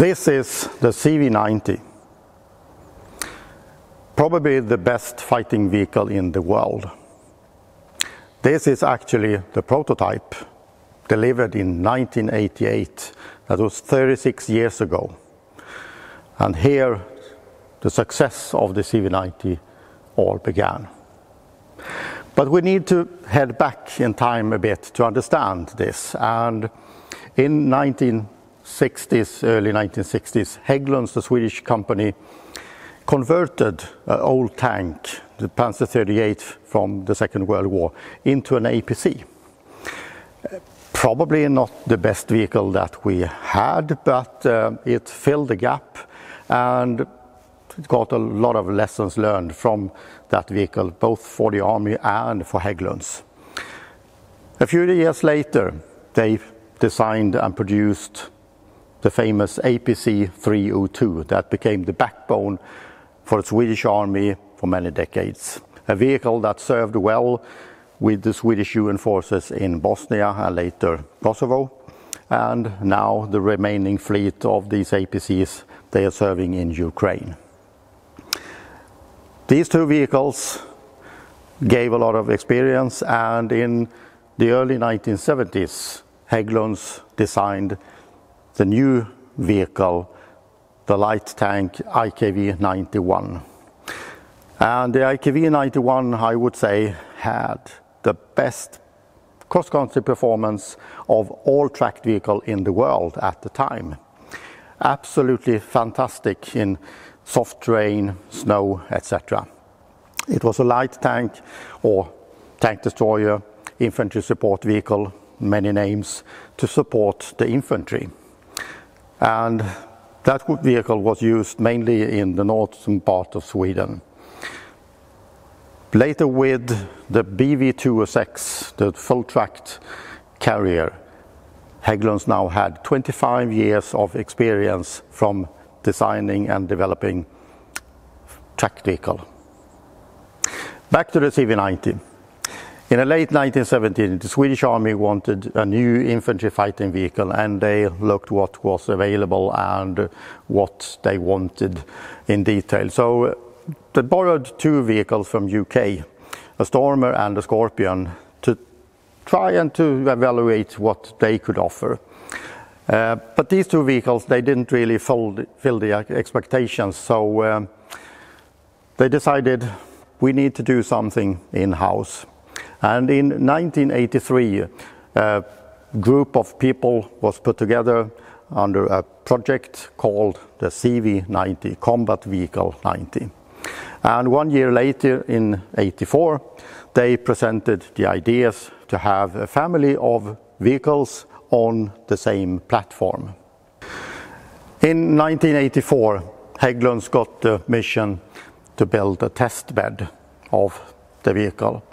This is the CV90, probably the best fighting vehicle in the world. This is actually the prototype delivered in 1988. That was 36 years ago. And here the success of the CV90 all began. But we need to head back in time a bit to understand this. And in 1960s, early 1960s, Hägglunds, the Swedish company, converted an old tank, the Panzer 38 from the Second World War, into an APC. Probably not the best vehicle that we had, but it filled the gap and got a lot of lessons learned from that vehicle, both for the army and for Hägglunds. A few years later, they designed and produced the famous APC 302 that became the backbone for the Swedish army for many decades. A vehicle that served well with the Swedish UN forces in Bosnia and later Kosovo, and now the remaining fleet of these APCs, they are serving in Ukraine. These two vehicles gave a lot of experience, and in the early 1970s, Hägglunds designed the new vehicle, the light tank IKV-91. And the IKV-91, I would say, had the best cross-country performance of all tracked vehicles in the world at the time. Absolutely fantastic in soft terrain, snow, etc. It was a light tank or tank destroyer, infantry support vehicle, many names, to support the infantry. And that vehicle was used mainly in the northern part of Sweden. Later, with the BV206, the full-tracked carrier, Hägglunds now had 25 years of experience from designing and developing tracked vehicle. Back to the CV90. In the late 1970s, the Swedish Army wanted a new infantry fighting vehicle, and they looked what was available and what they wanted in detail. So they borrowed two vehicles from UK, a Stormer and a Scorpion, to try and to evaluate what they could offer. But these two vehicles, they didn't really fill the expectations, so they decided we need to do something in-house. And in 1983, a group of people was put together under a project called the CV90, Combat Vehicle 90. And 1 year later, in '84, they presented the ideas to have a family of vehicles on the same platform. In 1984, Hägglunds got the mission to build a test bed of the vehicle.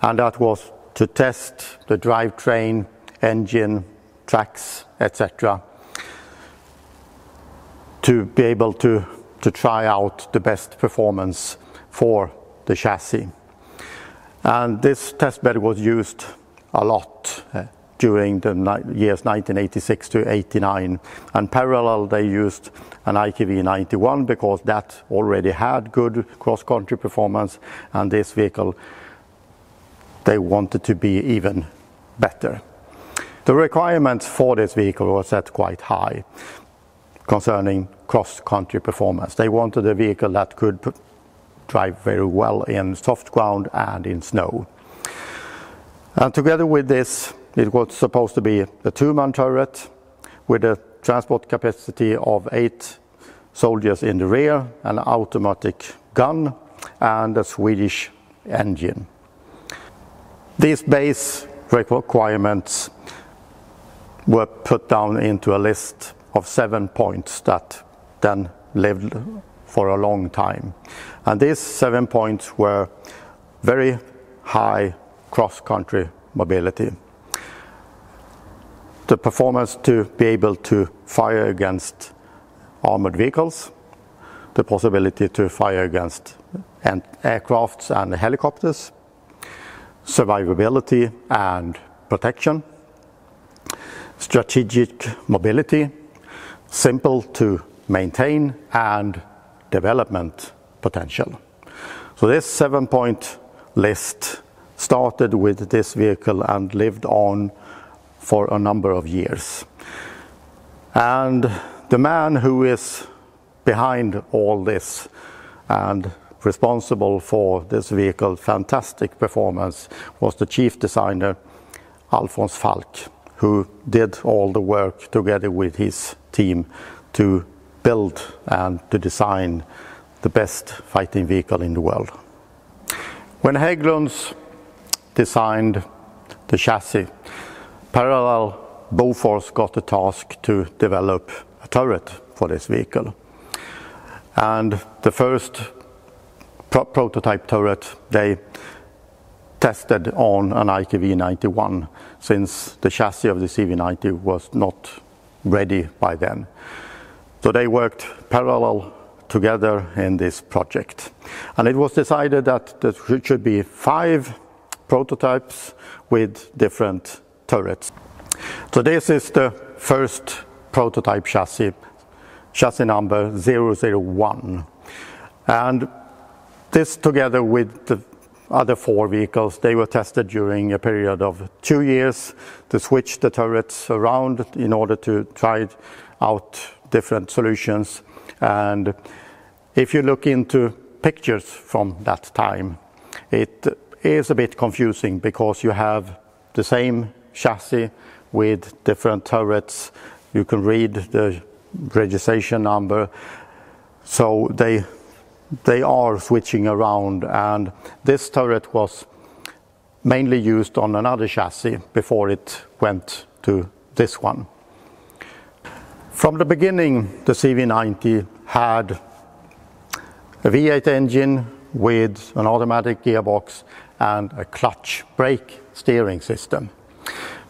And that was to test the drivetrain, engine, tracks, etc. to be able to try out the best performance for the chassis. And this test bed was used a lot during the years 1986 to 89. And parallel, they used an IKV-91 because that already had good cross-country performance, and this vehicle, they wanted to be even better. The requirements for this vehicle were set quite high concerning cross-country performance. They wanted a vehicle that could drive very well in soft ground and in snow. And together with this, it was supposed to be a two-man turret with a transport capacity of 8 soldiers in the rear, an automatic gun, and a Swedish engine. These base requirements were put down into a list of 7 points that then lived for a long time. And these 7 points were very high cross-country mobility. The performance to be able to fire against armored vehicles, the possibility to fire against aircrafts and helicopters, survivability and protection, strategic mobility, simple to maintain, and development potential. So this 7-point list started with this vehicle and lived on for a number of years. And the man who is behind all this and responsible for this vehicle's fantastic performance was the chief designer, Alfons Falk, who did all the work together with his team to build and to design the best fighting vehicle in the world. When Hägglunds designed the chassis, parallel Bofors got the task to develop a turret for this vehicle. And the first prototype turret they tested on an IKV-91, since the chassis of the CV-90 was not ready by then. So they worked parallel together in this project. And it was decided that there should be 5 prototypes with different turrets. So this is the first prototype chassis number 001. And this, together with the other 4 vehicles, they were tested during a period of 2 years to switch the turrets around in order to try out different solutions. And if you look into pictures from that time, it is a bit confusing because you have the same chassis with different turrets. You can read the registration number, so they are switching around, and this turret was mainly used on another chassis before it went to this one. From the beginning, the CV-90 had a V8 engine with an automatic gearbox and a clutch brake steering system.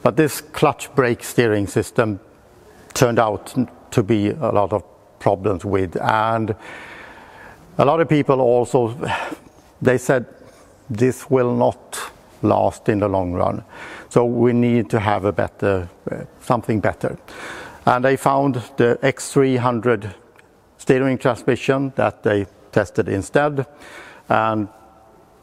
But this clutch brake steering system turned out to be a lot of problems with, and a lot of people also, they said this will not last in the long run, so we need to have a better, something better. And they found the X300 steering transmission that they tested instead, and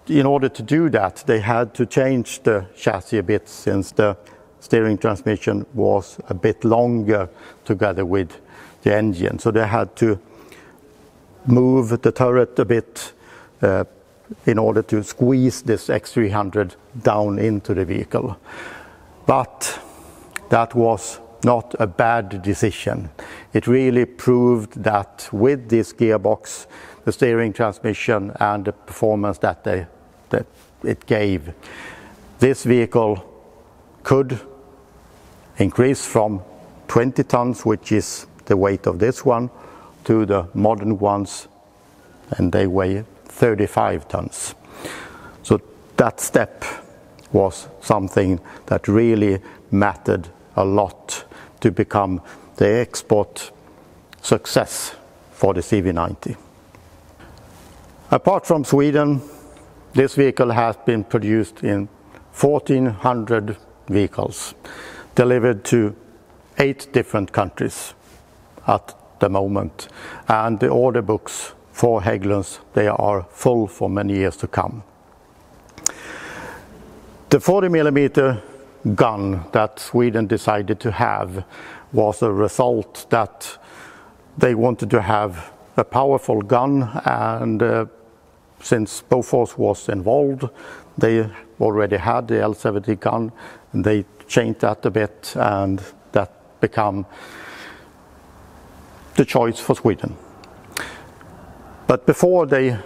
in order to do that they had to change the chassis a bit, since the steering transmission was a bit longer together with the engine. So they had to move the turret a bit in order to squeeze this X300 down into the vehicle. But that was not a bad decision. It really proved that with this gearbox, the steering transmission and the performance that it gave, this vehicle could increase from 20 tons, which is the weight of this one, to the modern ones, and they weigh 35 tons. So that step was something that really mattered a lot to become the export success for the CV-90. Apart from Sweden, this vehicle has been produced in 1,400 vehicles, delivered to 8 different countries at the moment, and the order books for Hägglunds, they are full for many years to come. The 40mm gun that Sweden decided to have was a result that they wanted to have a powerful gun, and since Bofors was involved, they already had the L70 gun, and they changed that a bit, and that became the choice for Sweden. But before they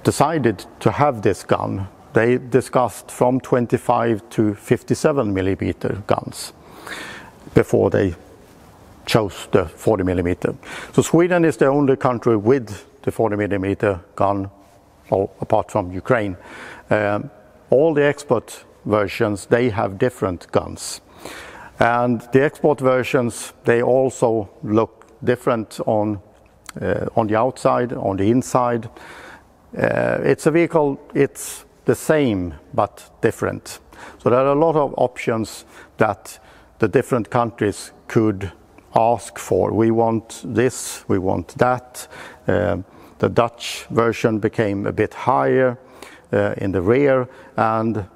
decided to have this gun, they discussed from 25 to 57mm guns before they chose the 40mm. So Sweden is the only country with the 40mm gun, apart from Ukraine. All the export versions, they have different guns. And the export versions, they also look different on the outside, on the inside. It's a vehicle, it's the same but different. So there are a lot of options that the different countries could ask for. We want this, we want that. The Dutch version became a bit higher in the rear, and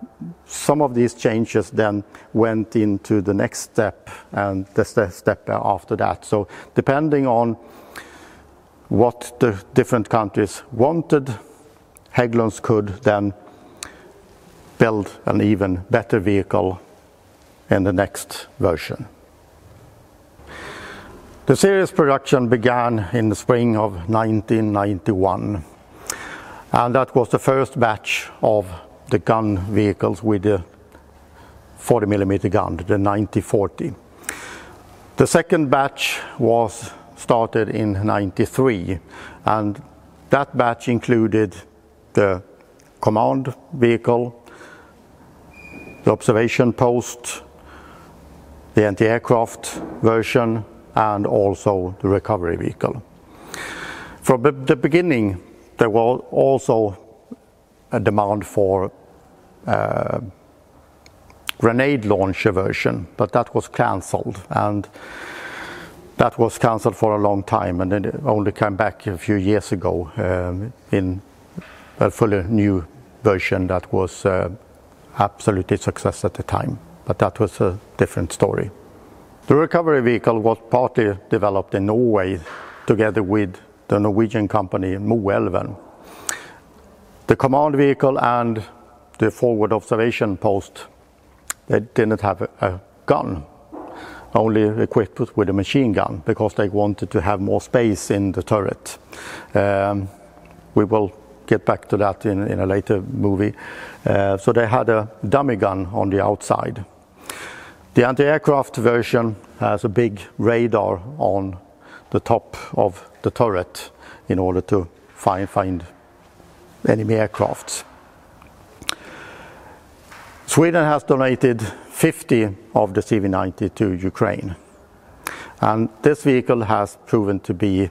some of these changes then went into the next step and the step after that. So depending on what the different countries wanted, Hägglunds could then build an even better vehicle in the next version. The series production began in the spring of 1991, and that was the first batch of the gun vehicles with the 40mm gun, the 9040. The second batch was started in 93, and that batch included the command vehicle, the observation post, the anti-aircraft version, and also the recovery vehicle. From the beginning, there was also a demand for grenade launcher version, but that was cancelled, and that was cancelled for a long time, and then it only came back a few years ago in a fully new version that was absolutely success at the time, but that was a different story. The recovery vehicle was partly developed in Norway together with the Norwegian company Moelven. The command vehicle and the forward observation post, they didn't have a gun, only equipped with a machine gun, because they wanted to have more space in the turret. We will get back to that in a later movie. So they had a dummy gun on the outside. The anti-aircraft version has a big radar on the top of the turret in order to find enemy aircrafts. Sweden has donated 50 of the CV90 to Ukraine, and this vehicle has proven to be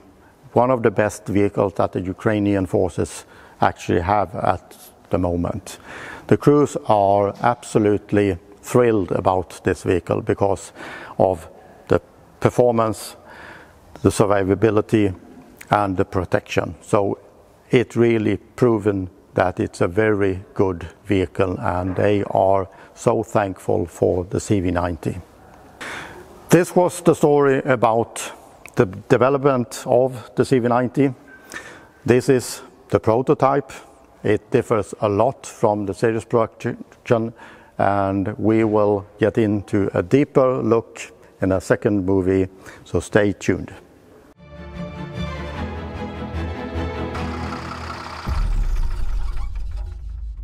one of the best vehicles that the Ukrainian forces actually have at the moment. The crews are absolutely thrilled about this vehicle because of the performance, the survivability, and the protection. So it really proven that it's a very good vehicle, and they are so thankful for the CV90. This was the story about the development of the CV90. This is the prototype. It differs a lot from the series production, and we will get into a deeper look in a second movie, so stay tuned.